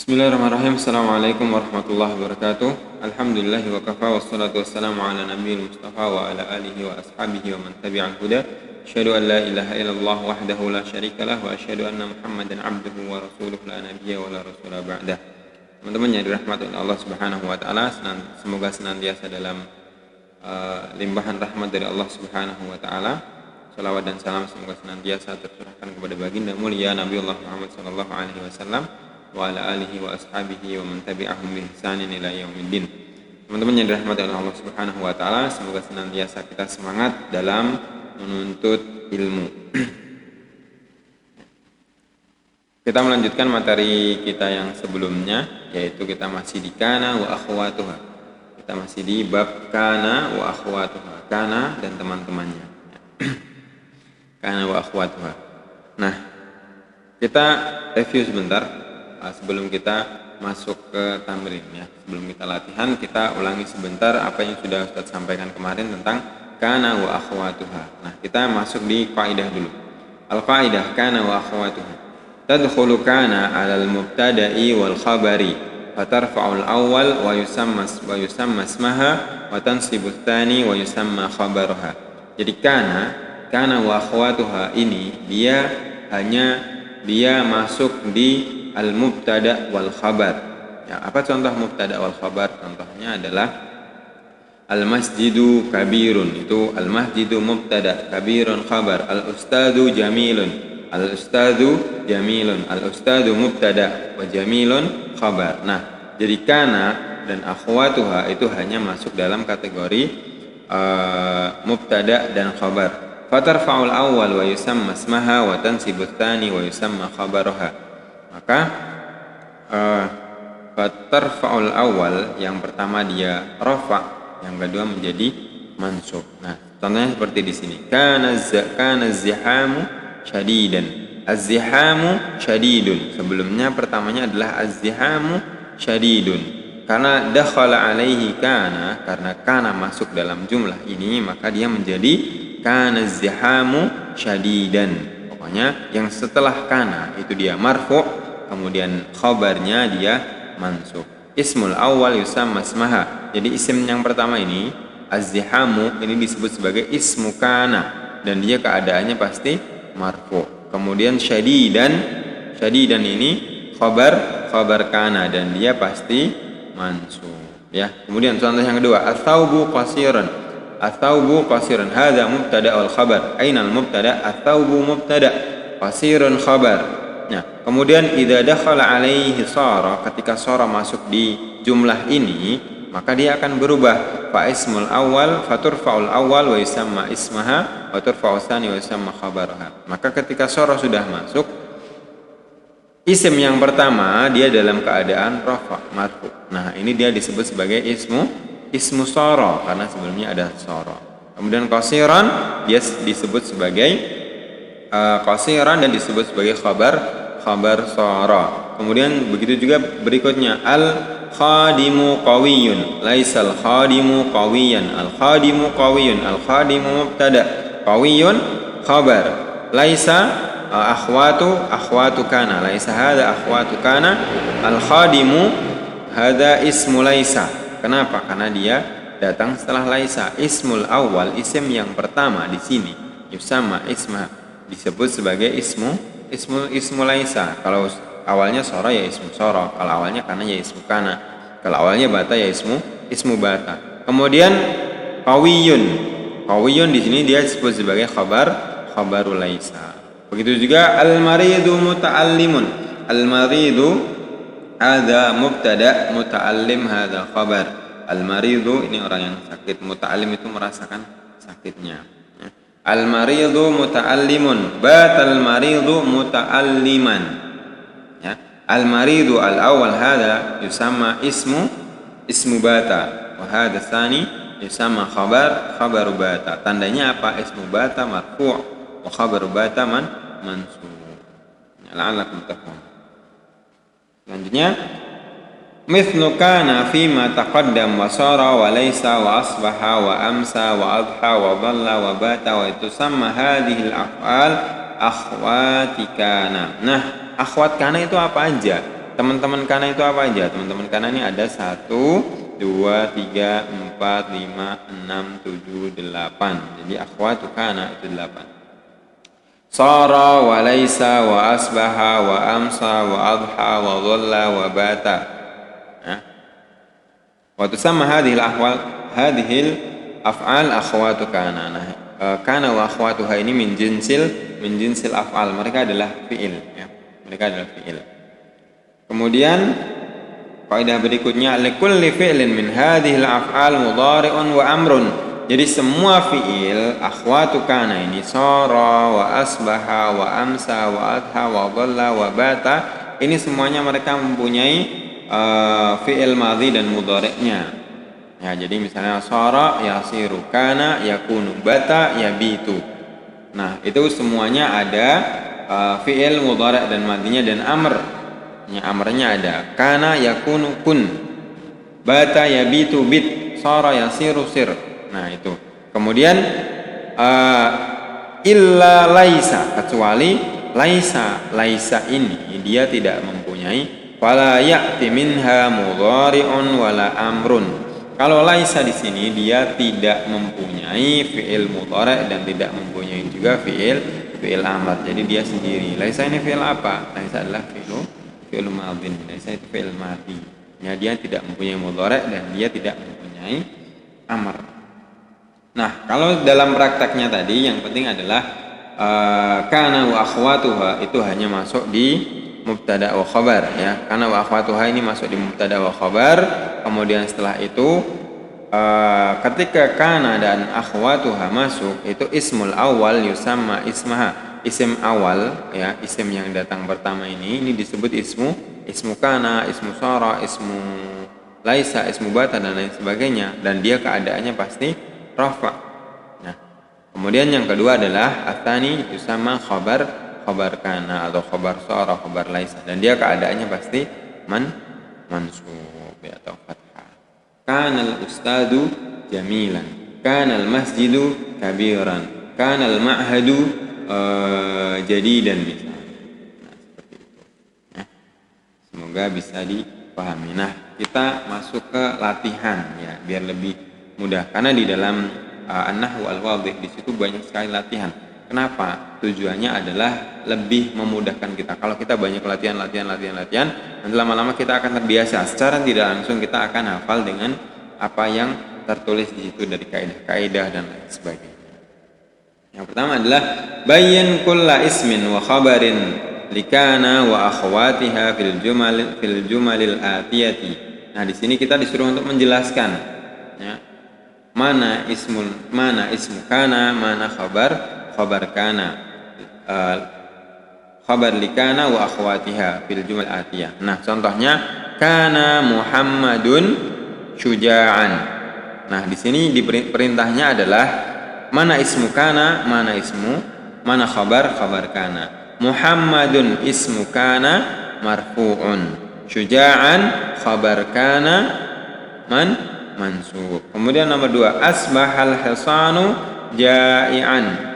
Bismillahirrahmanirrahim. Assalamualaikum warahmatullahi wabarakatuh. Alhamdulillahi wa kafa wassalatu wassalamu ala nabiyil mustafa wa ala alihi wa ashabihi wa man tabi'al huda. Asyhadu an la ilaha illallah wahdahu la syarika lah wa asyhadu anna Muhammadan abduhu wa rasuluhu la nabiyya wa la rasula ba'dah. Teman-teman yang dirahmati oleh Allah Subhanahu wa taala, semoga senantiasa dalam limpahan rahmat dari Allah Subhanahu wa taala. Salawat dan salam semoga senantiasa tercurahkan kepada baginda mulia Nabiullah Muhammad sallallahu alaihi wasallam wa ala alihi wa ashabihi wa man tabi'ahum bi ihsanin ila yaumiddin. Teman-teman yang dirahmati oleh Allah Subhanahu wa taala, semoga senantiasa kita semangat dalam menuntut ilmu. Kita melanjutkan materi kita yang sebelumnya, yaitu kita masih di kana wa akhwatuha. Kita masih di bab kana wa akhwatuha, kana dan teman-temannya. Kana wa akhwatuha. Nah, kita review sebentar sebelum kita masuk ke tamrin ya. Sebelum kita latihan, kita ulangi sebentar apa yang sudah Ustaz sampaikan kemarin tentang kana wa akhwatuha. Nah, kita masuk di kaidah dulu. Al-qaidah kana wa akhwatuha. Tadkhulu kana 'alal mubtada'i wal khabari fatarfa'ul awwal wa yusamma ismaha wa tansibu tsani wa yusamma khabaruha. Jadi kana wa akhwatuha ini dia masuk di al-mubtada wal khabar. Ya, apa contoh mubtada wal khabar? Contohnya adalah al-masjidu kabirun, itu al-masjidu mubtada, kabirun khabar, al-ustadu jamilun. Al-ustadu jamilun, al-ustadu mubtada wa jamilun khabar. Nah, jadi kana dan akhwatuha itu hanya masuk dalam kategori mubtada dan khabar. Fatarfa'ul awwal wa yusamma ismaha wa tansibu tsani wa yusamma khabaruha. Maka fatarfa'ul awwal, yang pertama dia rafa, yang kedua menjadi mansub. Nah, contohnya seperti di sini. Kana zihamu syadidan. Az-zihamu syadidun. Sebelumnya pertamanya adalah az-zihamu syadidun. Karena dakhala alaihi kana, karena kana masuk dalam jumlah ini, maka dia menjadi kana zihamu syadidan. Pokoknya yang setelah kana itu dia marfu', kemudian khabarnya dia mansub. Ismul awal yusamma ismaha. Jadi isim yang pertama ini az-zihamu ini disebut sebagai ismu kana dan dia keadaannya pasti marfu'. Kemudian syadidan ini khabar kana dan dia pasti mansub. Ya. Kemudian contoh yang kedua, ats-tsaubu qasiran. Ats-tsaubu qasiran, hadza mubtada wal khabar. Aina al-mubtada? Ats-tsaubu mubtada, qasirun khabar. Nah, kemudian idza dakhala alaihi shara, ketika shara masuk di jumlah ini, maka dia akan berubah. Fa ismul awal faturfa'ul awal wa yusamma ismaha wa turfa'u tsani wa yusamma khabaruha. Maka ketika shara sudah masuk, isim yang pertama dia dalam keadaan rafa, marfu. Nah, ini dia disebut sebagai ismu shara karena sebelumnya ada shara. Kemudian qasiran dia disebut sebagai qasiran dan disebut sebagai khabar shara. Kemudian begitu juga berikutnya, al khadimu qawiyun, laisal khadimu qawiyan. Al khadimu qawiyun, al khadimu mubtada, qawiyun khabar. Laisa akhwatu kana, laisa hadza akhwatu kana. Al khadimu hadza ismu laisa. Kenapa? Karena dia datang setelah laisa. Ismul awal, isim yang pertama di sini yusamma isma, disebut sebagai ismu laisa. Kalau awalnya sora ya ismu sora, kalau awalnya kana ya ismu kana, kalau awalnya bata ya ismu bata. Kemudian qawiyun di sini dia disebut sebagai khabarul laisa. Begitu juga al-maridu muta'allimun. Al-maridu hadza mubtada, muta'allim hadza khabar. Al-maridu ini orang yang sakit, muta'allim itu merasakan sakitnya. Al-maridu muta'allimun, batal maridu muta'alliman. Ya. Al-maridu al-awwal hadza yusamma ismu bata wa hadza tsani yusamma khabaru bata. Tandanya apa? Ismu bata marfu' wa khabaru bata mansub. La'allakum tafham. Selanjutnya, mithlu kana fima taqaddam wa sara wa laysa wa asbaha wa amsa wa adha wa dhalla wa bata wa tusamma hadhihi al-af'al akhwati kana. Nah, akhwat kana itu apa aja? Teman-teman kana itu apa aja? Teman-teman kana ini ada 1, 2, 3, 4, 5, 6, 7, 8. Jadi akhwatu kana itu 8. Sara wa laisa wa asbaha wa amsa wa adha wa dhalla wa bata. Wa tusamma hadhihi af'al akhwatu kana. Nah, kana wa akhwatuha ini min jinsil af'al. Mereka adalah fi'il ya. Mereka adalah fi'il. Kemudian kaidah berikutnya likulli fi'lin min hadhihi al-af'al mudhari'un wa amrun. Jadi semua fi'il akhwatu kana ini sara wa asbaha wa amsa wa adha wa dhalla wa bata, ini semuanya mereka mempunyai fi'il madhi dan mudhari'nya. Ya, jadi misalnya sara yasiru, kana yakunu, bata yabitu. Nah, itu semuanya ada fi'il mudhari' dan madhinya dan amr. Ya, amrnya ada. Kana yakunu kun, bata yabitu bit, sara yasiru sir. Nah, itu. Kemudian illa laisa, kecuali laisa ini dia tidak mempunyai fala ya'ti minha mudhari'un wala amrun. Kalau laisa di sini dia tidak mempunyai fi'il mudhari' dan tidak mempunyai juga fi'il amr. Jadi dia sendiri. Laisa ini fi'il apa? Laisa adalah fi'il madhin. Laisa itu fi'il madhi. Ya, dia tidak mempunyai mudhari' dan dia tidak mempunyai amr. Nah, kalau dalam prakteknya tadi yang penting adalah kana wa akhwatuha itu hanya masuk di mubtada wa khabar ya. Kana wa akhwatuha ini masuk di mubtada wa khabar. Kemudian setelah itu ketika kana dan akhwatuha masuk, itu ismul awal yusamma ismaha. Isim awal ya, isim yang datang pertama ini disebut ismu kana, ismu sara, ismu laisa, ismu bata dan lain sebagainya, dan dia keadaannya pasti rafa. Nah, kemudian yang kedua adalah atsani yusamma khabar kana atau khabar sara, khabar laisa, dan dia keadaannya pasti mansub ya, atau fathah. Kanal ustadu jamilan, kanal masjidu kabiran, kanal ma'hadu jadidan misalnya. Nah, seperti itu ya. Semoga bisa dipahami. Nah, kita masuk ke latihan ya, biar lebih mudah, karena di dalam an-nahwu al-wadhih di situ banyak sekali latihan. Kenapa? Tujuannya adalah lebih memudahkan kita. Kalau kita banyak latihan, nanti lama-lama kita akan terbiasa. Secara tidak langsung kita akan hafal dengan apa yang tertulis di situ dari kaidah dan lain sebagainya. Yang pertama adalah bayyin kulla ismin wa khabarin likana wa akhwatiha fil jumalil atiyati. Nah, di sini kita disuruh untuk menjelaskan ya, mana ismu kana, mana khabar kana, khabar likana wa akhwatiha fil jumal atiyah. Nah, contohnya kana Muhammadun syuja'an. Nah, di sini perintahnya adalah mana ismu kana, mana khabar kana. Muhammadun ismu kana marfu'un, syuja'an khabar kana mansub. Kemudian nomor 2, asbahal hisanu ja'ian.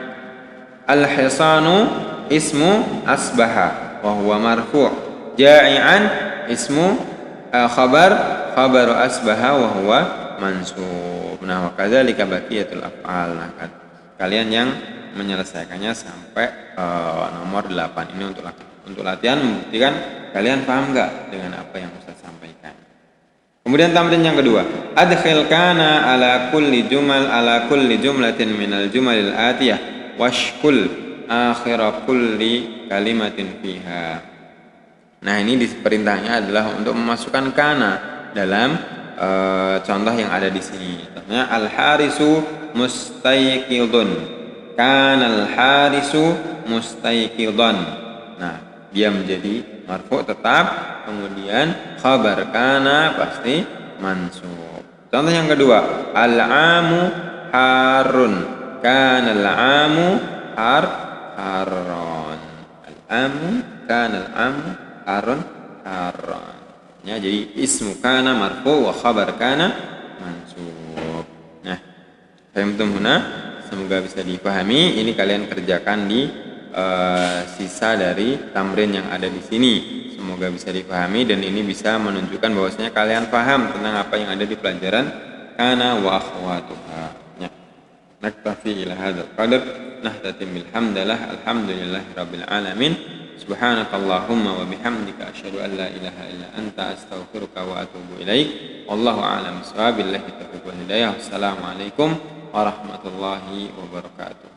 Al hisanu ismu asbaha wa huwa marfu', ja'ian ismu khabaru asbaha wa huwa mansub. Nah, wa kadzalika baqiyatul af'al. Nah, kalian yang menyelesaikannya sampai nomor 8 ini untuk latihan membuktikan kalian paham enggak dengan apa yang Ustaz sampaikan. Kemudian tamrin yang kedua, adkhil kana ala kulli jumlatin minal jumalil atiyah washkul akhir kulli kalimatin fiha. Nah, ini perintahnya adalah untuk memasukkan kana dalam contoh yang ada di sini. Contohnya al-harisu mustayqidun, kanal harisu mustayqidan. Nah, dia menjadi marfu tetap, kemudian khabar kana pasti mansub. Contoh yang kedua, al-amu harun, kanal amu harron. Al-amu kanal amu harun. Ya, jadi ismu kana marfu wa khabar kana mansub. Nah, fahimtum huna? Semoga bisa dipahami. Ini kalian kerjakan di sisa dari tamrin yang ada di sini. Semoga semoga bisa dipahami dan ini bisa menunjukkan bahwasanya kalian paham tentang apa yang ada di pelajaran kana wa akhwatuha. Ya. Naktafi ila hadzal qadar nahtatim bil hamdalah alhamdulillahirabbil alamin. Subhanakallahumma wa bihamdika asyhadu an la ilaha illa anta astaghfiruka wa atubu ilaik. Wallahu a'lam bissawab. Billahi taufiq wal hidayah. Wassalamualaikum warahmatullahi wabarakatuh.